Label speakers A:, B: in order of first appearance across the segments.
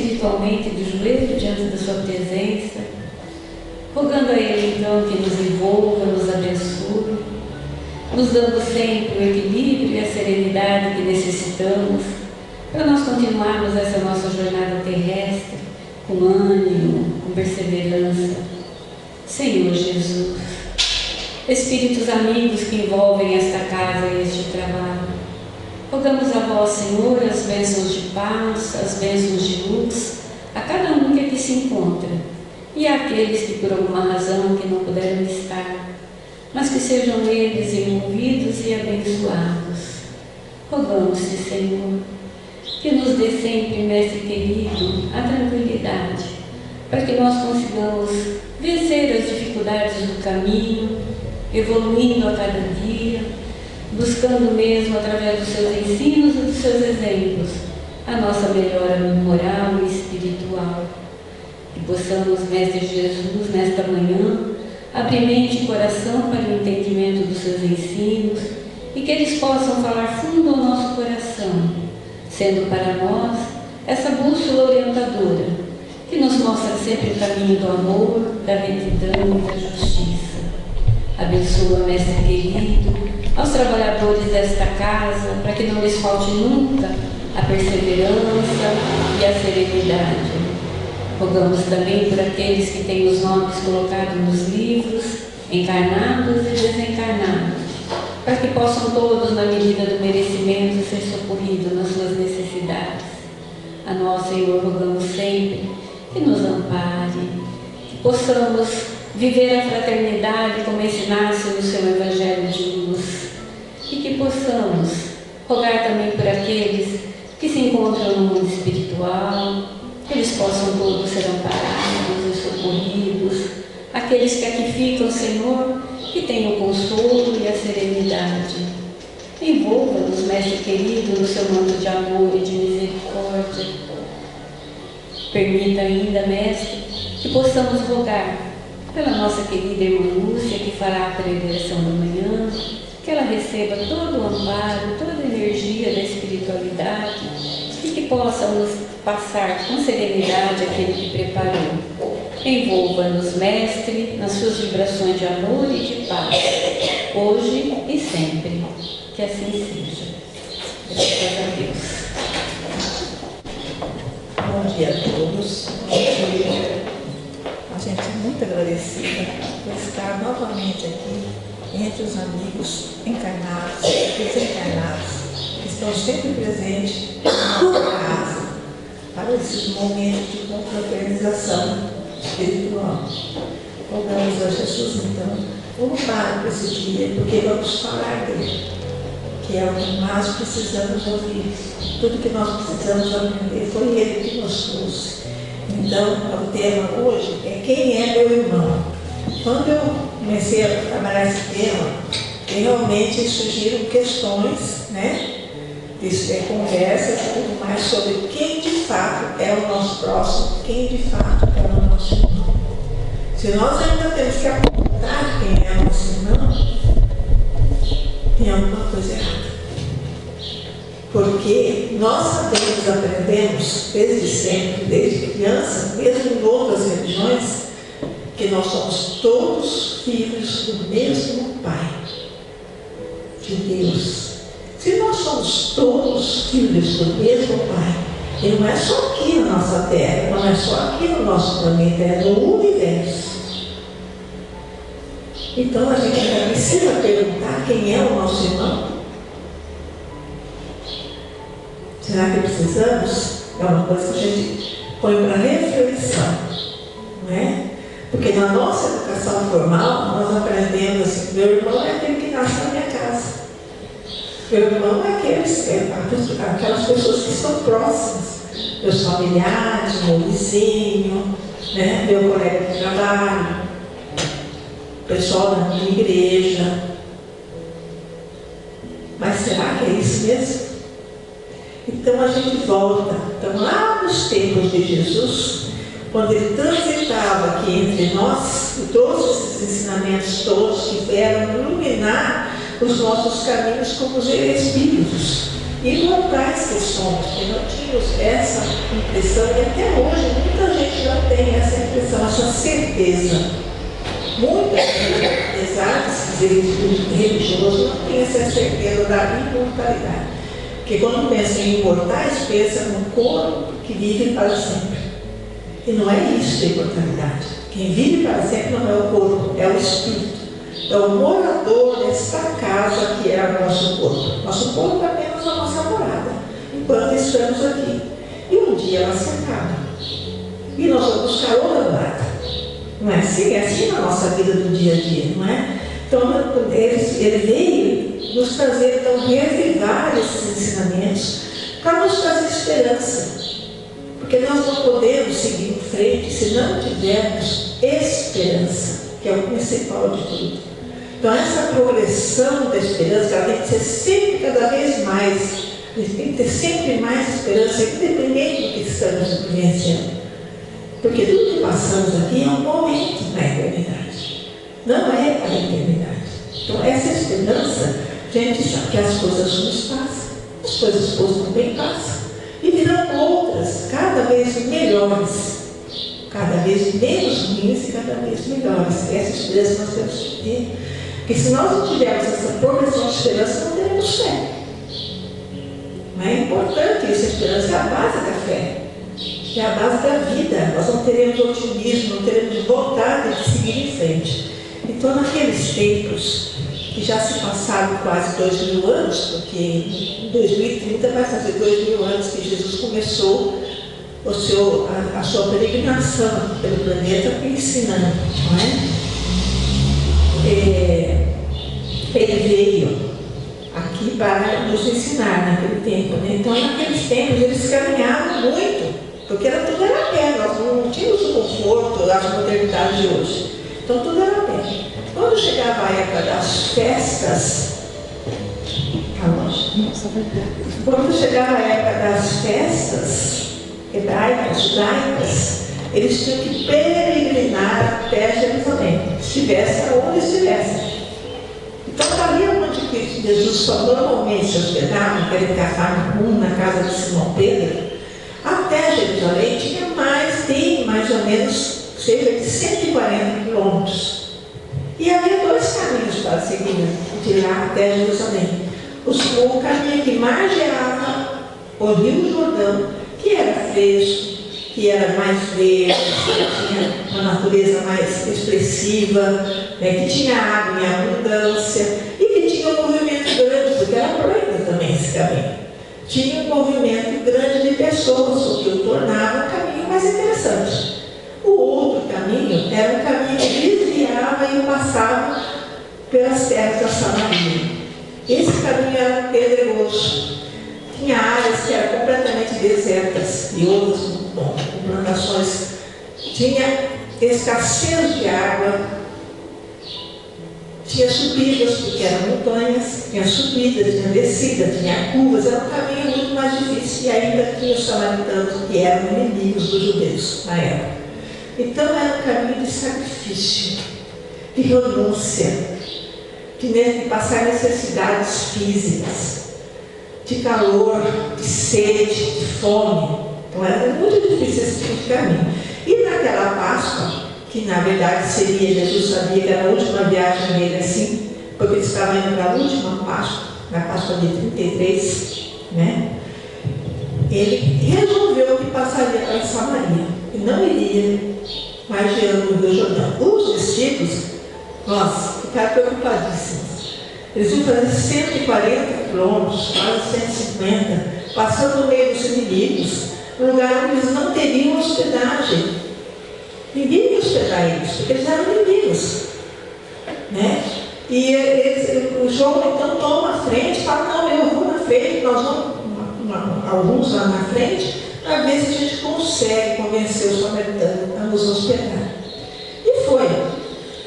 A: espiritualmente de joelho diante da sua presença, rogando a Ele então que nos envolva, nos abençoe, nos dando sempre o equilíbrio e a serenidade que necessitamos para nós continuarmos essa nossa jornada terrestre com ânimo, com perseverança. Senhor Jesus, Espíritos amigos que envolvem esta casa e este trabalho, rogamos a vós, Senhor, as bênçãos de paz, as bênçãos de luz a cada um que aqui se encontra e àqueles que por alguma razão que não puderam estar, mas que sejam eles envolvidos e abençoados. Rogamos-te, Senhor, que nos dê sempre, Mestre querido, a tranquilidade, para que nós consigamos vencer as dificuldades do caminho, evoluindo a cada dia, buscando mesmo, através dos seus ensinos e dos seus exemplos, a nossa melhora moral e espiritual. Que possamos, Mestre Jesus, nesta manhã, abrir mente e coração para o entendimento dos seus ensinos e que eles possam falar fundo ao nosso coração, sendo para nós essa bússola orientadora que nos mostra sempre o caminho do amor, da retidão e da justiça. Abençoa, Mestre querido, aos trabalhadores desta casa, para que não lhes falte nunca a perseverança e a serenidade. Rogamos também por aqueles que têm os nomes colocados nos livros, encarnados e desencarnados, para que possam todos, na medida do merecimento, ser socorridos nas suas necessidades. A nós, Senhor, rogamos sempre que nos ampare, que possamos viver a fraternidade como ensinasse no seu Evangelho de luz e que possamos rogar também por aqueles que se encontram no mundo espiritual, que eles possam todos ser amparados e socorridos, aqueles que aqui ficam, Senhor, que tenham o consolo e a serenidade. Envolva-nos, Mestre querido, no seu manto de amor e de misericórdia. Permita ainda, Mestre, que possamos rogar pela nossa querida irmã Lúcia, que fará a preleção da manhã, que ela receba todo o amparo, toda a energia da espiritualidade e que possa nos passar com serenidade aquele que preparou. Envolva-nos, Mestre, nas suas vibrações de amor e de paz, hoje e sempre. Que assim seja. Graças a Deus.
B: Bom dia a todos. A gente é muito agradecida por estar novamente aqui entre os amigos encarnados e desencarnados que estão sempre presentes na nossa casa para esses momentos de confraternização espiritual. Rogamos a Jesus, então, voltar para esse dia, porque vamos falar dele, que é o que nós precisamos ouvir. Tudo que nós precisamos aprender foi ele que nos trouxe. Então, o tema hoje é quem é meu irmão. Quando eu comecei a trabalhar esse tema, realmente surgiram questões, conversas e tudo mais sobre quem de fato é o nosso próximo, quem de fato é o nosso irmão. Se nós ainda temos que apontar quem é o nosso irmão, tem alguma coisa errada. Porque nós sabemos, aprendemos desde sempre, desde criança, mesmo em outras religiões, que nós somos todos filhos do mesmo Pai, de Deus. Se nós somos todos filhos do mesmo Pai, e não é só aqui na nossa Terra, não é só aqui no nosso planeta, é no universo. Então a gente precisa perguntar quem é o nosso irmão. Será que precisamos? É uma coisa que a gente põe para reflexão, não é? Porque na nossa educação formal, nós aprendemos assim, meu irmão é aquele que nasce na minha casa. Meu irmão é aquelas pessoas que estão próximas, meus familiares, meu vizinho, meu colega de trabalho, pessoal da minha igreja. Mas será que é isso mesmo? Então a gente volta, então lá nos tempos de Jesus, quando ele transitava aqui entre nós, e todos esses ensinamentos todos que vieram iluminar os nossos caminhos como espíritos, imortais que somos, que não tínhamos essa impressão, e até hoje muita gente não tem essa impressão, essa certeza. Muita gente, apesar de se dizer religioso, não tem essa certeza da imortalidade. Porque quando pensa em imortais, pensa num corpo que vive para sempre. E não é isso a imortalidade. Quem vive para sempre não é o corpo, é o espírito. É o morador desta casa que é o nosso corpo. Nosso corpo é apenas a nossa morada, enquanto estamos aqui. E um dia ela se acaba. E nós vamos buscar outra morada. Não é assim? É assim na nossa vida do dia a dia, não é? Então, ele veio nos trazer, então, reavivar esses ensinamentos para nos trazer esperança. Porque nós não podemos seguir em frente se não tivermos esperança, que é o principal de tudo. Então, essa progressão da esperança, ela tem que ser sempre, cada vez mais. A gente tem que ter sempre mais esperança, independente do que estamos vivenciando. Porque tudo que passamos aqui é um momento na eternidade. Não é a eternidade. Então, essa esperança, a gente sabe que as coisas ruins passam, as coisas boas também passam. E virão outras, cada vez melhores, cada vez menos ruins e cada vez melhores. Essa esperança nós temos que ter. Porque se nós não tivermos essa progressão de esperança, não teremos fé. Mas é importante, essa esperança é a base da fé, é a base da vida. Nós não teremos otimismo, não teremos vontade de seguir em frente. Então, naqueles tempos, que já se passaram quase 2000 anos, porque em 2030 vai fazer 2000 anos que Jesus começou a sua peregrinação pelo planeta ensinando, não é? Ele veio aqui para nos ensinar naquele tempo, né? Então, naqueles tempos, eles caminhavam muito, porque tudo era a pé, nós não tínhamos o conforto, as modernidades de hoje. Então, tudo era a pé. Quando chegava a época das festas, quando chegava a época das festas hebraicas, judaicas, eles tinham que peregrinar até Jerusalém, estivesse onde estivesse. Então, ali onde que Jesus só normalmente se hospedava, naquele Cafarnaum, na casa de Simão Pedro, até Jerusalém tem mais ou menos cerca de 140 quilômetros. E havia dois caminhos para seguir de lá até Jerusalém. O caminho que margeava o Rio Jordão, que era fresco, que era mais verde, que tinha uma natureza mais expressiva, que tinha água em abundância e que tinha um movimento grande, porque era plano também esse caminho. Tinha um movimento grande de pessoas, o que o tornava um caminho mais interessante. O outro caminho era um caminho que desviava e passava pelas terras da Samaria. Esse caminho era pedregoso. Tinha áreas que eram completamente desertas e outras com plantações. Tinha escassez de água. Tinha subidas, porque eram montanhas. Tinha subidas, tinha descidas, tinha curvas. Era um caminho muito mais difícil. E ainda tinha os samaritanos, que eram inimigos dos judeus na época. Então era um caminho de sacrifício, de renúncia, de passar necessidades físicas, de calor, de sede, de fome. Então era muito difícil esse tipo de caminho. E naquela Páscoa, que na verdade seria, Jesus sabia que era a última viagem dele assim, porque ele estava indo para a última Páscoa, na Páscoa de 33, né? Ele resolveu que passaria para Samaria e não iria margeando o Rio Jordão. Os discípulos, nossa, ficaram preocupadíssimos. Eles iam fazer 140 quilômetros, quase 150, passando no meio dos inimigos, um lugar onde eles não teriam hospedagem. Ninguém ia hospedar eles, porque eles eram inimigos, né? E o João então toma a frente e fala: não, eu vou na frente, nós vamos, alguns lá na frente, para ver se a gente consegue convencer os samaritanos a nos hospedar. E foi.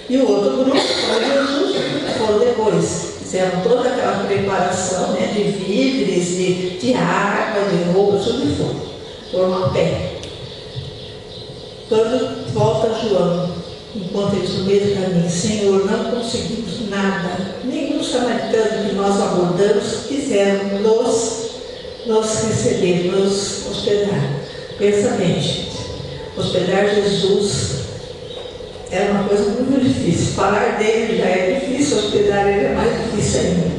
B: E o outro grupo, Jesus, foram depois. Fizeram toda aquela preparação, né, de víveres, de água, de roupa, tudo foi. Foram a pé. Quando volta João, enquanto eles no meio do caminho: Senhor, não conseguimos nada. Nenhum samaritano que nós abordamos quiseram nos nos receber, nos hospedar. Pensa bem, gente. Hospedar Jesus era uma coisa muito difícil. Falar dele já é difícil, hospedar ele é mais difícil ainda.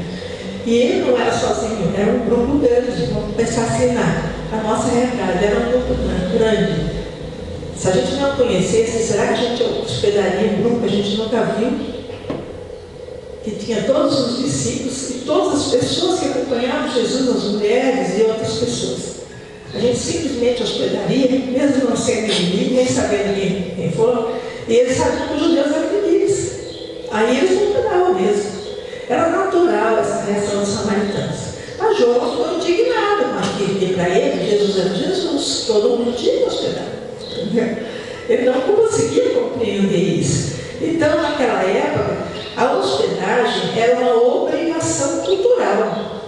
B: E ele não era sozinho, era um grupo grande. Vamos pensar assim na nossa realidade, era um grupo grande. Se a gente não conhecesse, será que a gente hospedaria um grupo que a gente nunca viu? Que tinha todos os discípulos e todas as pessoas que acompanhavam Jesus, as mulheres e outras pessoas. A gente simplesmente hospedaria, mesmo não sendo inimigo, nem sabendo quem foram, e eles sabiam que os judeus eram inimigos. Aí eles não hospedavam mesmo. Era natural essa reação dos samaritanos. Mas João ficou indignado, porque para ele, Jesus era Jesus, todo mundo tinha que hospedar. Entendeu? Ele não conseguia compreender isso. Então, naquela época, a hospedagem era uma obrigação cultural.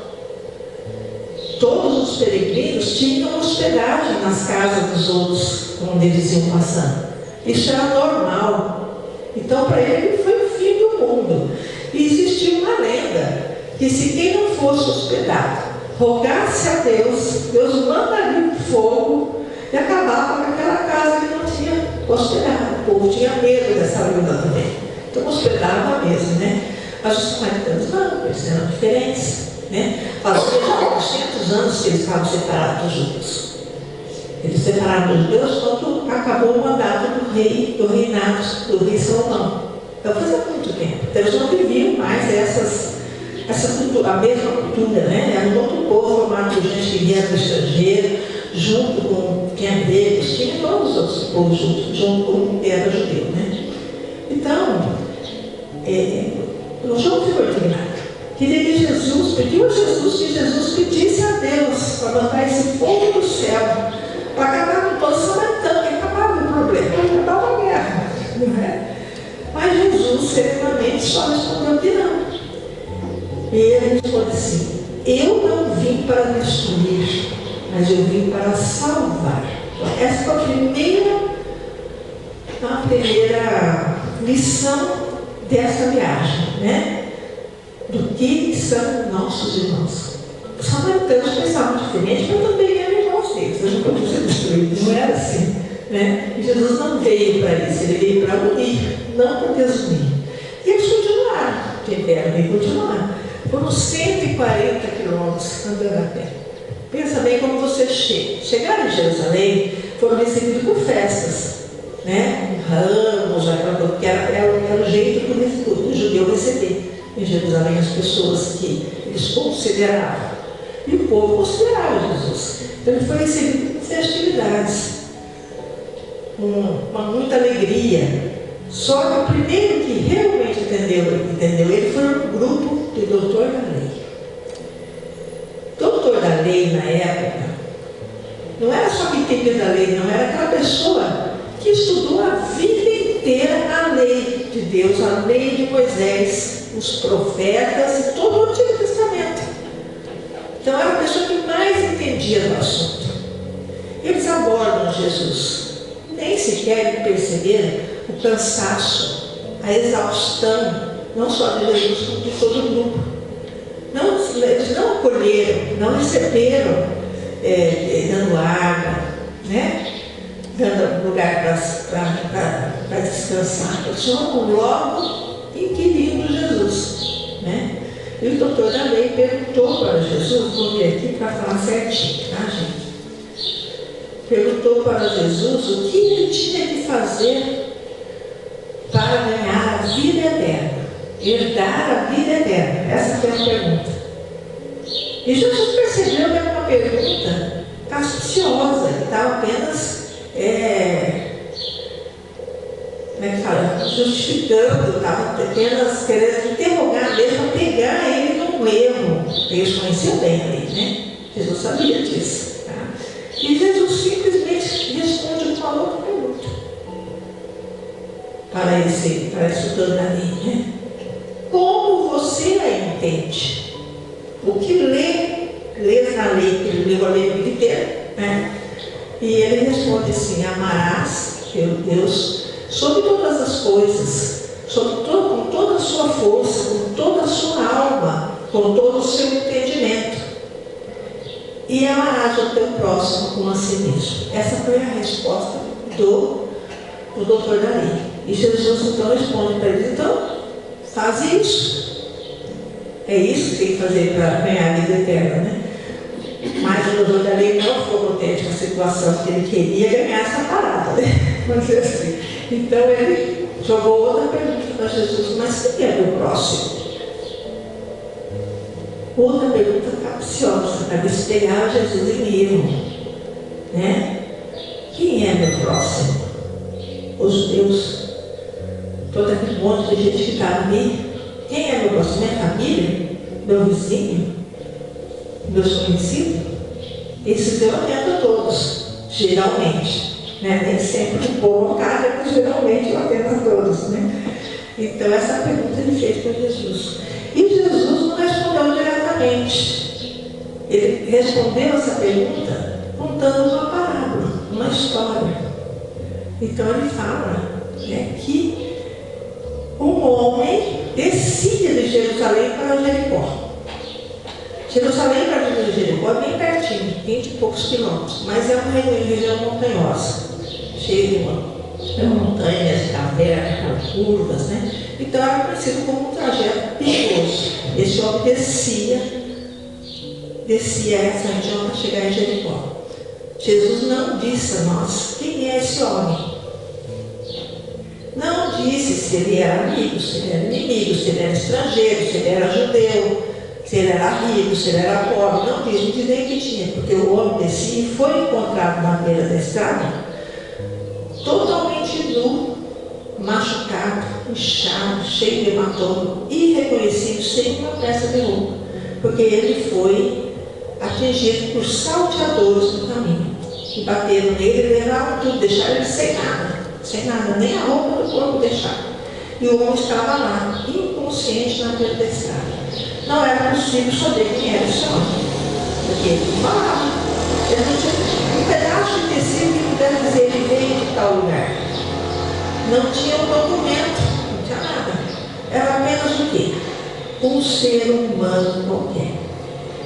B: Todos os peregrinos tinham hospedagem nas casas dos outros, onde eles iam passando. Isso era normal. Então, para ele, foi o fim do mundo. E existia uma lenda, que se quem não fosse hospedado, rogasse a Deus, Deus mandaria um fogo e acabava com aquela casa que não tinha hospedado. O povo tinha medo dessa lenda também. Então, hospedava mesmo, né? Mas os samaritanos não, eles eram diferentes. Fazia já 400 anos que eles estavam separados dos judeus. Eles separaram dos judeus quando acabou o mandato do reinado do rei Salomão. Então fazia muito tempo. Então eles não viviam mais essa cultura, a mesma cultura, né? Era um outro povo formado por gente que vinha do estrangeiro, junto com tinha gregos, tinha todos os outros povos junto com quem era judeu, né? Então, o João ficou indignado. Queria que Jesus, pediu a Jesus que Jesus pedisse a Deus para mandar esse fogo do céu, para acabar com todos os samaritanos, que acabava o problema, acabava a guerra, não é? Mas Jesus, serenamente, só respondeu que não. E ele respondeu assim: eu não vim para destruir, mas eu vim para salvar. Essa foi a primeira lição dessa viagem, né? Do que são nossos irmãos. Os samaritanos pensavam diferente, mas também eram irmãos deles. Eles não podiam ser destruídos, não era assim, né? E Jesus não veio para isso, ele veio para unir, não para desunir. E eles continuaram, tiveram e continuaram. Foram 140 quilômetros andando a pé. Pensa bem como você chega. Chegaram em Jerusalém, foram recebidos com festas, né? Com ramos, que era o jeito do judeu receber em Jerusalém as pessoas que eles consideravam. E o povo considerava Jesus. Então ele foi recebido com festividades, com muita alegria. Só que o primeiro que realmente entendeu ele foi um grupo de doutor da lei. Doutor da lei na época não era só quem entendia da lei, não, era aquela pessoa que estudou a vida inteira a lei de Deus, a lei de Moisés, os profetas e todo o Antigo Testamento. Então era a pessoa que mais entendia do assunto. Eles abordam Jesus, nem sequer perceberam o cansaço, a exaustão, não só de Jesus, como de todo o grupo. Eles não acolheram, não receberam, dando água, né? Dando lugar para descansar. Eles foram logo inquirindo Jesus, né? E o doutor da lei perguntou para Jesus, vou vir aqui para falar certinho, tá, gente? Perguntou para Jesus o que ele tinha que fazer para ganhar a vida eterna, herdar a vida eterna. Essa foi a pergunta. E Jesus percebeu que era uma pergunta capciosa, que estava apenas justificando, estava apenas querendo interrogar mesmo, pegar ele num erro. Eles conheciam bem a lei, né? Jesus sabia disso. Tá? E Jesus simplesmente responde uma outra pergunta para esse doutor da lei, né? Como você a entende? O que lê na lei, que ele leu a lei inteira, né? E ele responde assim: amarás teu Deus sobre todas as coisas, com toda a sua força, com toda a sua alma, com todo o seu entendimento. e amarás o teu próximo como a si mesmo. Essa foi a resposta do doutor da lei. E Jesus então responde para ele: então, faz isso. É isso que tem que fazer para ganhar a vida eterna, né? Mas o doutor da lei não ficou contente com a situação, porque ele queria ganhar essa parada, né? Vamos dizer assim. Então ele jogou outra pergunta para Jesus: mas quem é meu próximo? Outra pergunta capciosa, para ver se pegava Jesus em erro, né? Quem é meu próximo? Os judeus, todo aquele monte de gente que está ali. Quem é meu próximo? Minha família? Meu vizinho? Meus conhecidos? Esses eu atendo todos, geralmente, né? Nem sempre o povo cara, mas geralmente eu atendo a todos, né? Então essa pergunta ele fez para Jesus. E Jesus não respondeu diretamente. Ele respondeu essa pergunta contando uma parábola, uma história. Então ele fala, né, que um homem descia de Jerusalém para Jericó. Jerusalém para Jericó é bem pertinho, 20 e poucos quilômetros, mas é uma região montanhosa, cheia de montanhas, cavernas, curvas, né? Então era conhecido como um trajeto perigoso. Esse homem descia essa região para chegar em Jericó. Jesus não disse a nós quem é esse homem. Não disse se ele era amigo, se ele era inimigo, se ele era estrangeiro, se ele era judeu, se ele era rico, se ele era pobre. Não diz nem que tinha, porque o homem descia e foi encontrado na beira da estrada, totalmente nu, machucado, inchado, cheio de hematoma, irreconhecível, sem uma peça de roupa, porque ele foi atingido por salteadores no caminho, que bateram nele e levaram tudo, deixaram ele sem nada, nem a roupa do corpo deixaram. E o homem estava lá, inconsciente na beira da estrada. Não era possível saber quem era esse homem, porque ele falava, ele não tinha um pedaço de tecido que pudesse dizer ele veio de tal lugar. Não tinha um documento, não tinha nada. Era apenas o quê? Um ser humano qualquer.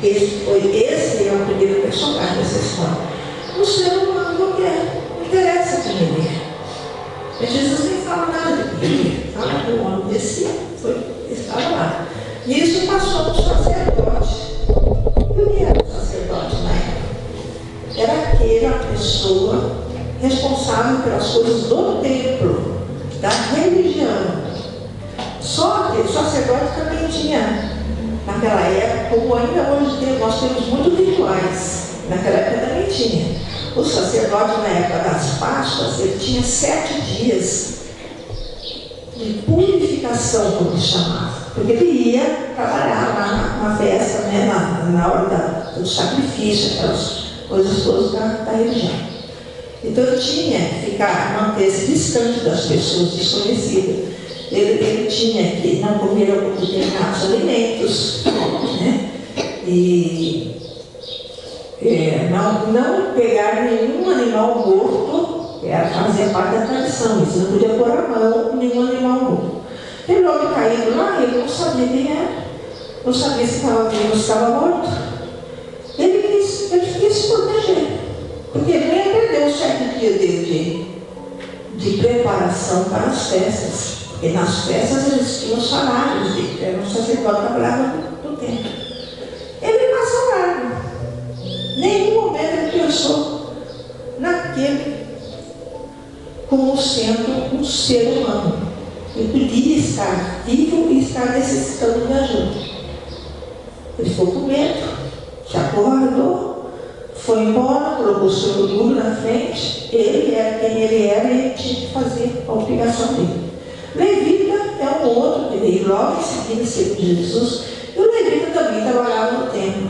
B: Esse é o primeiro personagem dessa história. Um ser humano qualquer. Não interessa quem ele é. Mas Jesus nem fala nada de quem ele é. Fala que o homem desse estava lá. E isso passou para o sacerdote. E o que era o sacerdote na época? Era aquela pessoa responsável pelas coisas do templo, da religião. Só que o sacerdote também tinha, naquela época, como ainda hoje nós temos muitos rituais, naquela época também tinha. O sacerdote, na época das Páscoas, ele tinha 7 dias de purificação, como se chamava, porque ele ia trabalhar lá na festa, né, na hora do sacrifício, aquelas coisas todas da religião. Então ele tinha que manter-se distante das pessoas desconhecidas. Ele tinha que não comer determinados alimentos, né? E não pegar nenhum animal morto, fazia parte da tradição. Isso não podia pôr a mão em nenhum animal morto. Ele homem caído lá, ele não sabia quem era, não sabia se estava vivo ou se estava morto. Ele quis se proteger, porque ele nem perdeu o 7 dias dele de preparação para as festas. Porque nas festas eles tinham salários dele, era um sacerdote que trabalhava no templo. Ele passou largo. Nenhum momento ele pensou naquele como sendo um ser humano. Ele podia estar vivo e estar necessitando de ajuda. Ele ficou com medo, se acordou, foi embora, colocou o seu orgulho na frente. Ele era quem ele era e ele tinha que fazer a obrigação dele. Levita é um outro que veio logo em seguida, segundo Jesus, e o levita também trabalhava no templo.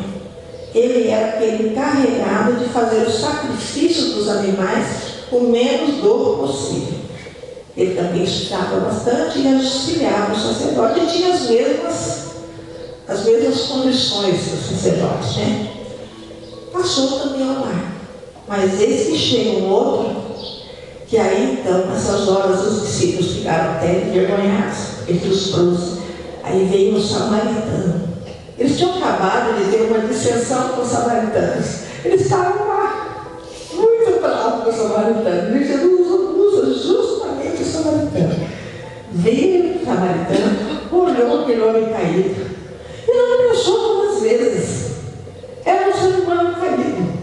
B: Ele era aquele encarregado de fazer o sacrifício dos animais com menos dor possível. Ele também estudava bastante e auxiliava o sacerdote e tinha as mesmas condições do sacerdote, né? Passou também ao mar. Mas eis que chega um outro, que aí então, nessas horas, os discípulos ficaram até envergonhados, entre os trouxe. Aí veio um samaritano. Eles tinham acabado de ter uma dissensão com os samaritanos. Eles estavam lá, muito bravos com os samaritanos. E Jesus usa justamente o samaritano. Veio o samaritano, olhou aquele homem caído e não pensou duas vezes. Era um ser humano caído.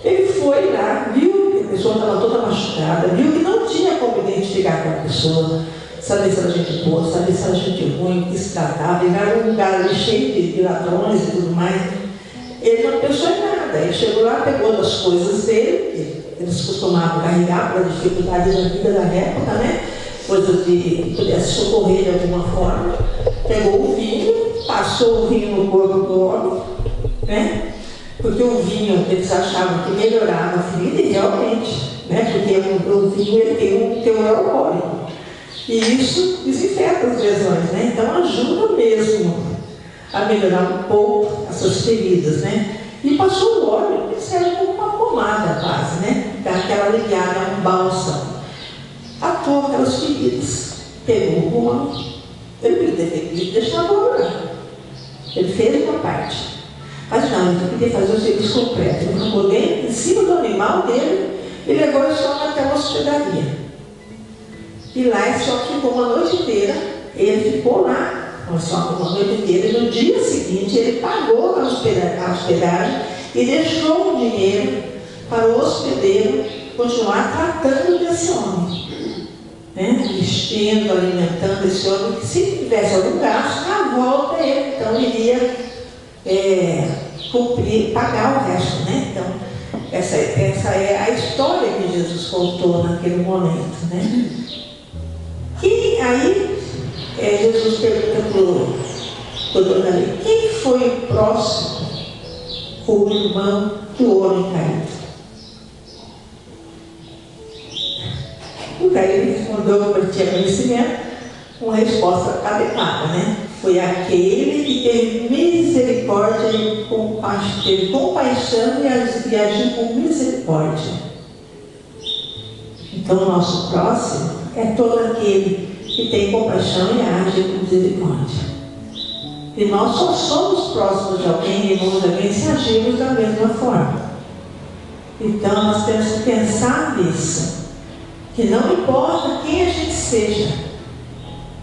B: Ele foi lá, viu que a pessoa estava toda machucada, viu que não tinha como identificar aquela pessoa, saber se era gente boa, saber se era gente ruim, que se tratava. Ele era um lugar ali cheio de ladrões e tudo mais. Ele não pensou em nada. Ele chegou lá, pegou das coisas dele, que eles costumavam carregar para dificuldades da vida da época, né? Coisas que pudesse socorrer de alguma forma. Pegou o vinho, passou o vinho no corpo do homem, né? Porque o vinho, eles achavam que melhorava a ferida, e realmente, né? Porque o vinho ele tem um teor alcoólico. E isso desinfeta as lesões, né? Então ajuda mesmo a melhorar um pouco essas feridas, né? E passou o óleo, que serve como uma pomada quase, né? Dá aquela aliviada, um bálsamo. Atou aquelas feridas. Pegou o homem, ele podia ter feito deixar orar. Ele fez uma parte. Mas não, ele queria fazer o serviço completo. Ele ficou dentro, em cima do animal dele, e levou esse homem até uma hospedaria. E lá esse homem ficou uma noite inteira. Ele ficou lá, uma noite inteira, e no dia seguinte ele pagou a hospedagem e deixou o dinheiro para o hospedeiro continuar tratando desse homem. Né? Vestindo, alimentando esse homem, que se tivesse algum gasto, na volta ele então iria cumprir, pagar o resto, né? Então, essa é a história que Jesus contou naquele momento, né? E aí, Jesus pergunta para o Dona, quem foi o próximo, o irmão do homem caído? O caído respondeu, porque tinha conhecimento, uma resposta adequada, né? Foi aquele que teve misericórdia e teve compaixão e agiu com misericórdia. Então, o nosso próximo é todo aquele que tem compaixão e age com misericórdia. E nós só somos próximos de alguém, irmãos de alguém, se agirmos da mesma forma. Então, nós temos que pensar nisso. Que não importa quem a gente seja,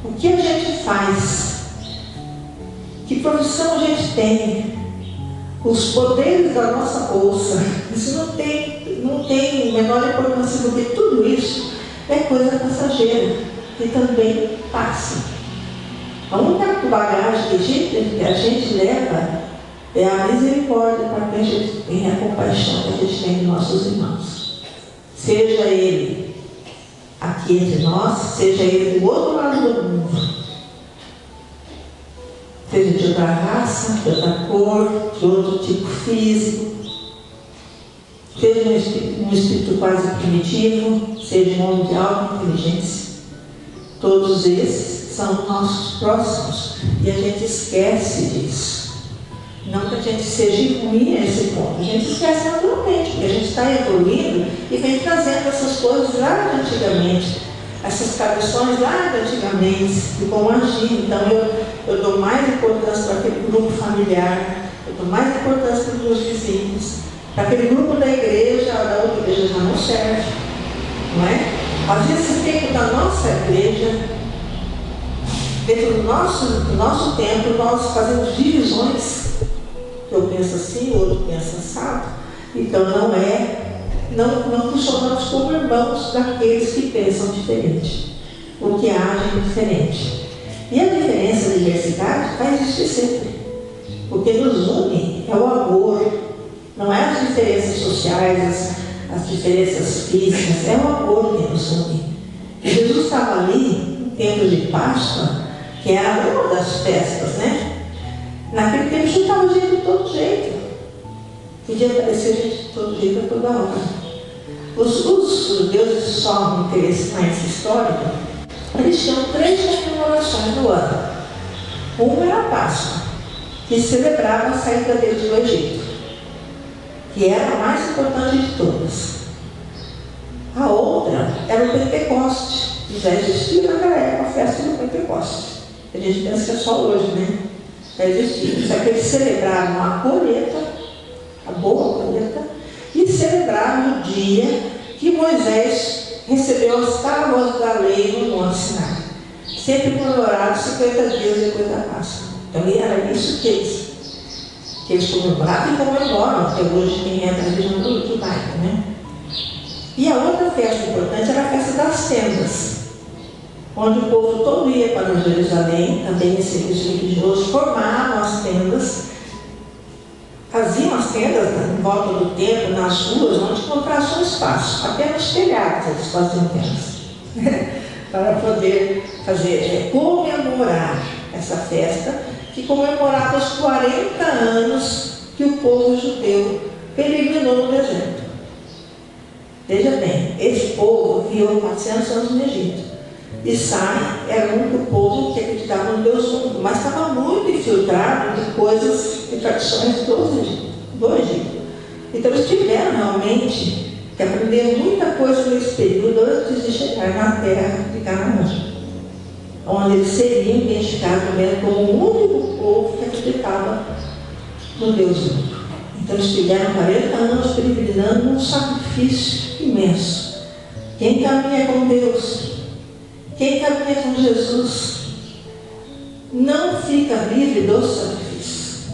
B: o que a gente faz, que profissão a gente tem, os poderes da nossa bolsa, isso não tem menor importância, porque tudo isso é coisa passageira, que também passa. A única bagagem que a gente leva é a misericórdia para que a gente tenha a compaixão que a gente tem de nossos irmãos. Seja ele aqui entre nós, seja ele do outro lado do mundo, seja de outra raça, de outra cor, de outro tipo físico, seja um espírito quase primitivo, seja um homem de alta inteligência. Todos esses são nossos próximos e a gente esquece disso. Não que a gente seja ruim a esse ponto, a gente esquece naturalmente, porque a gente está evoluindo e vem trazendo essas coisas lá de antigamente, essas tradições lá de antigamente, de como agir. Então eu dou mais importância para aquele grupo familiar, eu dou mais importância para os meus vizinhos, para aquele grupo da igreja, da outra igreja já não serve, não é? Às vezes, dentro da nossa igreja, dentro do nosso tempo, nós fazemos divisões. Eu penso assim, o outro pensa assado. Então não funcionamos como irmãos daqueles que pensam diferente, ou que agem diferente. E a diferença, a diversidade, vai existir sempre. Porque nos une é o amor, não é as diferenças sociais, as diferenças físicas, é o amor que nos une. E Jesus estava ali, no tempo de Páscoa, que era uma das festas, né? Naquele tempo juntava gente de todo jeito. Podia aparecer gente de todo jeito a toda hora. Os deuses que só interesse mais histórico, eles tinham 3 comemorações no ano. Uma era a Páscoa, que celebrava a saída deles do Egito, que era a mais importante de todas. A outra era o Pentecoste, que já existia naquela época, a festa do Pentecoste. A gente pensa que é só hoje, né? Só que eles celebravam a colheita, a boa colheita, e celebravam o dia que Moisés recebeu as tábuas da lei no Monte Sinai. Sempre comemorado 50 dias depois da Páscoa. Então era isso que eles comemoravam e comemoram até hoje, quem é da religião judaica, né? E a outra festa importante era a festa das tendas, onde o povo todo ia para Jerusalém, também em serviço religioso, formavam as tendas, faziam as tendas em volta do templo, nas ruas, onde encontrasse um espaço, apenas telhados eles faziam tendas, para poder comemorar essa festa, que comemorava os 40 anos que o povo judeu peregrinou no deserto. Veja bem, esse povo viveu 400 anos no Egito. E sai, era o único povo que acreditava no Deus único, mas estava muito infiltrado de coisas e tradições do Egito. Então eles tiveram realmente que aprender muita coisa nesse período antes de chegar na terra de Canaã, onde eles seriam identificados mesmo como o único povo que acreditava no Deus único. Então eles tiveram 40 anos peregrinando num sacrifício imenso. Quem caminha com Deus, quem caminha com Jesus, não fica livre do sacrifício,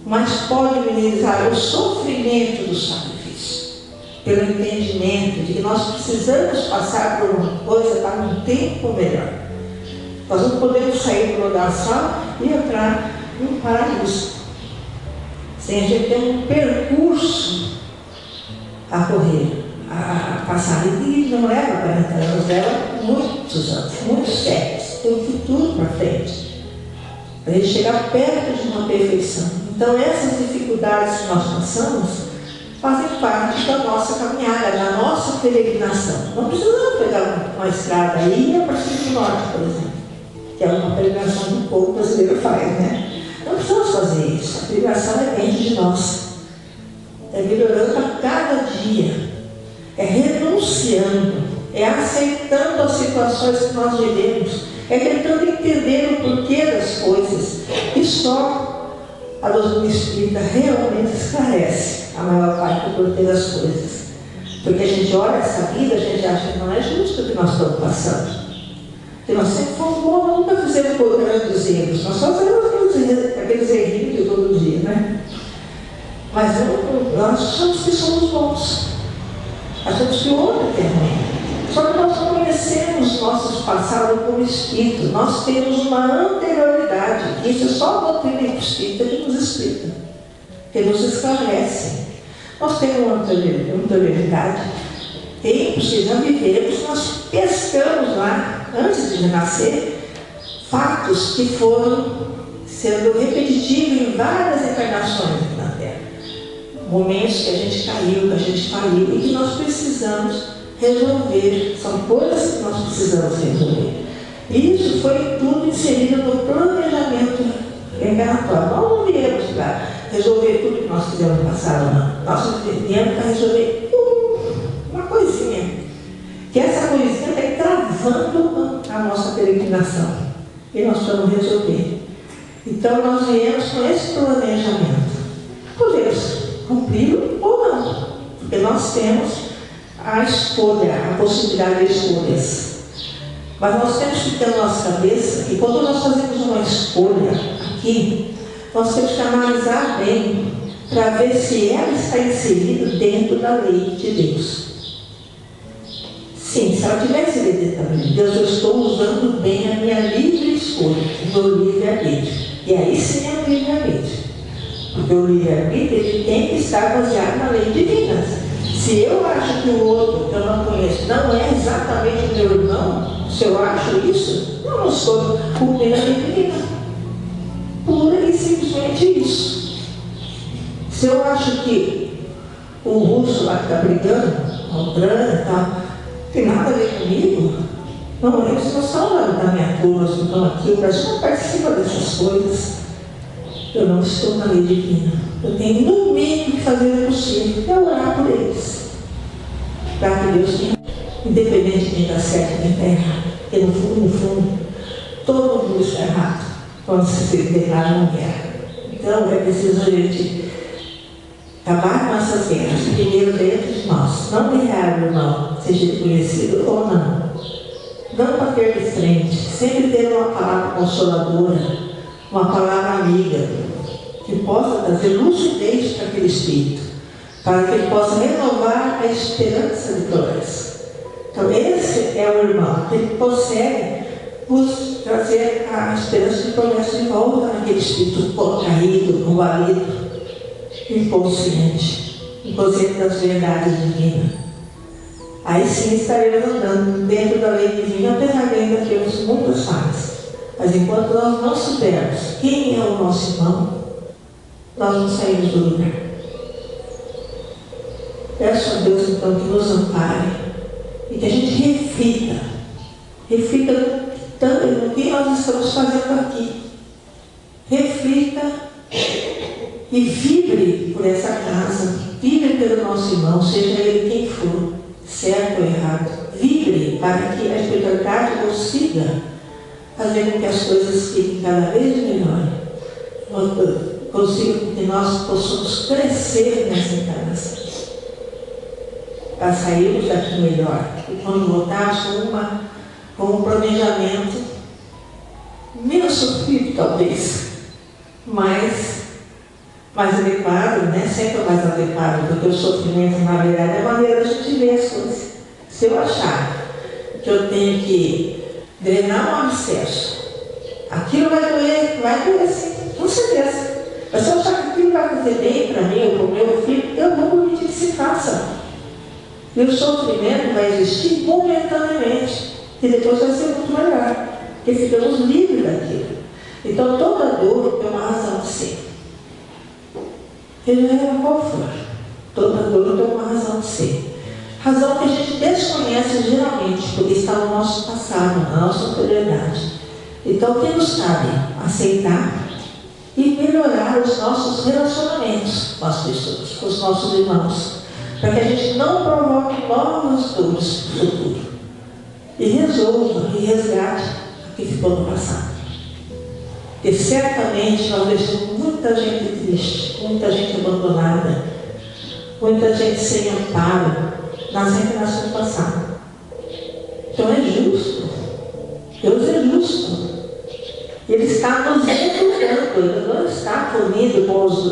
B: mas pode minimizar o sofrimento do sacrifício, pelo entendimento de que nós precisamos passar por uma coisa para um tempo melhor. Nós não podemos sair do lodaçal e entrar no paraíso sem a gente ter um percurso a correr, a passar. E não leva 40 anos, leva muitos anos, muitos séculos, tem um futuro para frente, para a gente chegar perto de uma perfeição. Então essas dificuldades que nós passamos fazem parte da nossa caminhada, da nossa peregrinação. Não precisamos pegar uma estrada aí e ir para o Sul do Norte, por exemplo, que é uma peregrinação que o povo brasileiro faz, né? Não precisamos fazer isso. A peregrinação depende de nós. É melhorando a cada dia, é renunciando, é aceitando as situações que nós vivemos, é tentando entender o porquê das coisas. E só a doutrina espírita realmente esclarece a maior parte do porquê das coisas. Porque a gente olha essa vida, a gente acha que não é justo o que nós estamos passando. Porque nós sempre fomos bons, nós nunca fizemos grandes erros, nós só fazemos aqueles errinhos de todo dia, né? Mas nós achamos que somos bons, achamos que o outro é ruim. Só que nós não conhecemos nossos passados como espírito, nós temos uma anterioridade. Isso é só a doutrina espírita que nos explica, que nos esclarece. Nós temos uma anterioridade, tempos que já vivemos, nós pescamos lá, antes de nascer, fatos que foram sendo repetitivos em várias encarnações aqui na Terra. Momentos que a gente caiu, que a gente faliu e que nós precisamos resolver. São coisas que nós precisamos resolver. E isso foi tudo inserido no planejamento encarnatório. Nós não viemos para resolver tudo que nós fizemos no passado, não. Nós viemos para resolver uma coisinha. Que essa coisinha está travando a nossa peregrinação. E nós vamos resolver. Então nós viemos com esse planejamento. Podemos cumpri-lo ou não, porque nós temos a escolha, a possibilidade de escolhas. Mas nós temos que ter na nossa cabeça que quando nós fazemos uma escolha aqui, nós temos que analisar bem para ver se ela está inserida dentro da lei de Deus. Sim, se ela tivesse dentro da lei de Deus, eu estou usando bem a minha livre escolha, o meu livre-arbítrio. E aí sim é o livre-arbítrio. Porque o livre-arbítrio ele tem que estar baseado na lei divina. Se eu acho que o outro que eu não conheço não é exatamente o meu irmão, se eu acho isso, eu não estou cumprindo a lei divina. Pura e simplesmente isso. Se eu acho que o russo lá que está brigando, a Ucrânia e tal, tem nada a ver comigo, não, eles não são da minha turma, eles não estão aqui, o Brasil não participa dessas coisas. Eu não estou na lei divina. Eu tenho no mínimo que fazer o possível, é orar por eles. Para que Deus tenha, independente de quem está certo e quem está errado. Porque no fundo, todo mundo está errado. quando se declara uma guerra. Então, é preciso a gente acabar com essas guerras, primeiro dentro de nós. Não guerrear, irmão, seja ele conhecido ou não. Não bater de frente, sempre ter uma palavra consoladora, uma palavra amiga, que possa trazer lucidez para aquele espírito, para que ele possa renovar a esperança de progresso. Então, esse é o irmão que consegue nos trazer a esperança de progresso de volta naquele espírito caído, convalido, inconsciente das verdades divinas. Aí sim estaremos andando dentro da lei divina, apesar de ainda termos muitas falhas. Mas enquanto nós não soubermos quem é o nosso irmão, nós não saímos do lugar. Peço a Deus então que nos ampare e que a gente reflita também no que nós estamos fazendo aqui. Reflita e vibre por essa casa, vibre pelo nosso irmão, seja ele quem for, certo ou errado. Vibre para que a espiritualidade consiga fazer com que as coisas fiquem cada vez melhores, consiga que nós possamos crescer nessa encarnação, para sairmos daqui melhor. E quando voltarmos com um planejamento menos sofrido, talvez, mais adequado, né? Sempre mais adequado, porque o sofrimento, na verdade, é a maneira de a gente ver as coisas. Se eu achar que eu tenho que drenar um abscesso, aquilo vai doer sim, com certeza. Mas se eu achar que aquilo vai fazer bem para mim ou para o meu filho, eu vou permitir que se faça. E o sofrimento vai existir momentaneamente, e depois vai ser muito melhor, porque ficamos livres daquilo. Então toda dor tem uma razão de ser. Seja ela qual for, toda dor tem uma razão de ser. Razão que a gente desconhece geralmente, porque está no nosso passado, na nossa anterioridade. Então o que nos cabe? Aceitar e melhorar os nossos relacionamentos com as pessoas, com os nossos irmãos, para que a gente não provoque novas dores no futuro. E resolva e resgate o que ficou no passado. Porque certamente nós deixamos muita gente triste, muita gente abandonada, muita gente sem amparo nas reencarnações passadas. Então é justo. Deus é justo. Ele está nos educando, ele não está punindo com os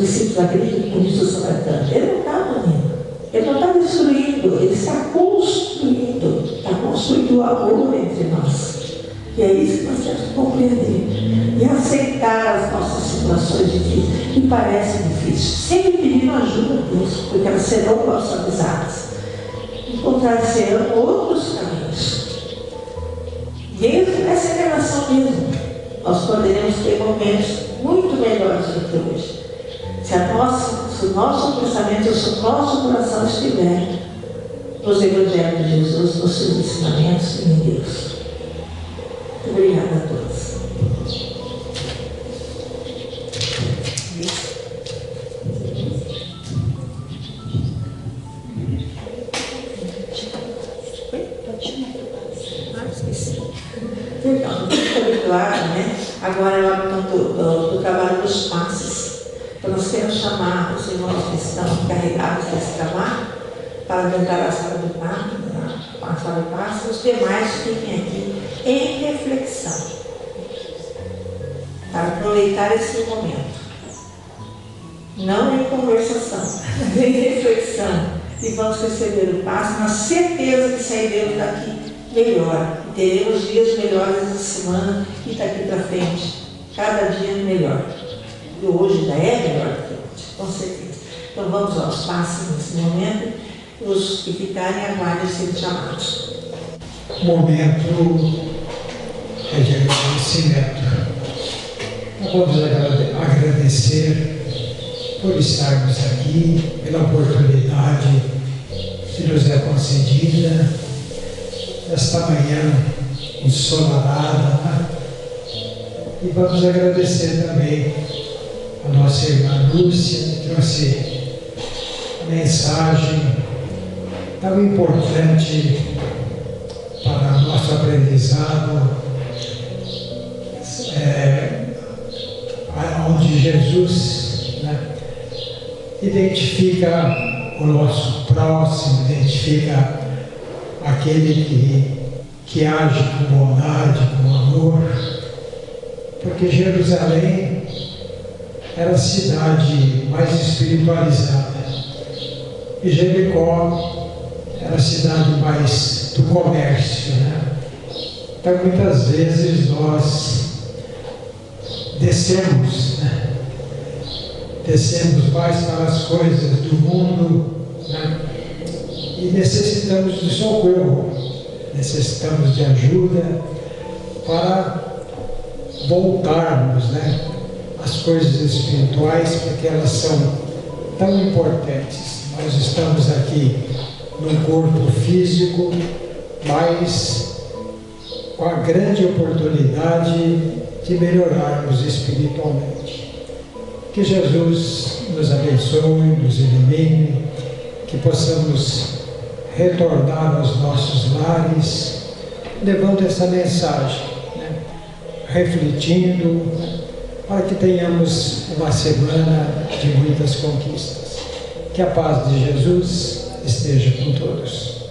B: discípulos daquele Cristo samaritano. Ele não está punindo, ele não está destruindo, ele está construindo o amor entre nós. E é isso que nós temos que compreender e aceitar as nossas situações difíceis, que parecem difíceis, sempre pedindo ajuda a Deus, porque elas serão nossas amizades. Encontrar-se-ão outros caminhos. Mesmo nessa relação mesmo, nós poderemos ter momentos muito melhores do que hoje. Se o nosso pensamento, se o nosso coração estiver nos Evangelhos de Jesus, nos seus ensinamentos e em Deus. Muito obrigada a todos. Então, muito habituado, né? Agora é hora do trabalho dos passes. Então nós queremos chamar os irmãos que estão encarregados desse trabalho para adentrar a sala do passe, a sala de passe, os demais fiquem aqui em reflexão, para aproveitar esse momento. Não em conversação, mas em reflexão. E vamos receber o passe na certeza que sairemos daqui melhor. Teremos dias melhores essa semana e daqui para frente, cada dia melhor. E hoje já é melhor do que ontem, com certeza. Então vamos aos passes nesse momento, os que ficarem aguardem serem chamados.
C: O momento é de agradecimento. Vamos agradecer por estarmos aqui, pela oportunidade que nos é concedida esta manhã ensolarada, né? E vamos agradecer também a nossa irmã Lúcia, que trouxe a mensagem tão importante para o nosso aprendizado, onde Jesus, né, identifica o nosso próximo, identifica aquele que age com bondade, com amor, porque Jerusalém era a cidade mais espiritualizada e Jericó era a cidade mais do comércio, né? Então muitas vezes nós descemos, né? Descemos mais para as coisas do mundo, né? E necessitamos de socorro, necessitamos de ajuda para voltarmos, né, às coisas espirituais, porque elas são tão importantes. Nós estamos aqui num corpo físico, mas com a grande oportunidade de melhorarmos espiritualmente. Que Jesus nos abençoe, nos ilumine, que possamos retornar aos nossos lares, levando essa mensagem, né? Refletindo, para que tenhamos uma semana de muitas conquistas. Que a paz de Jesus esteja com todos.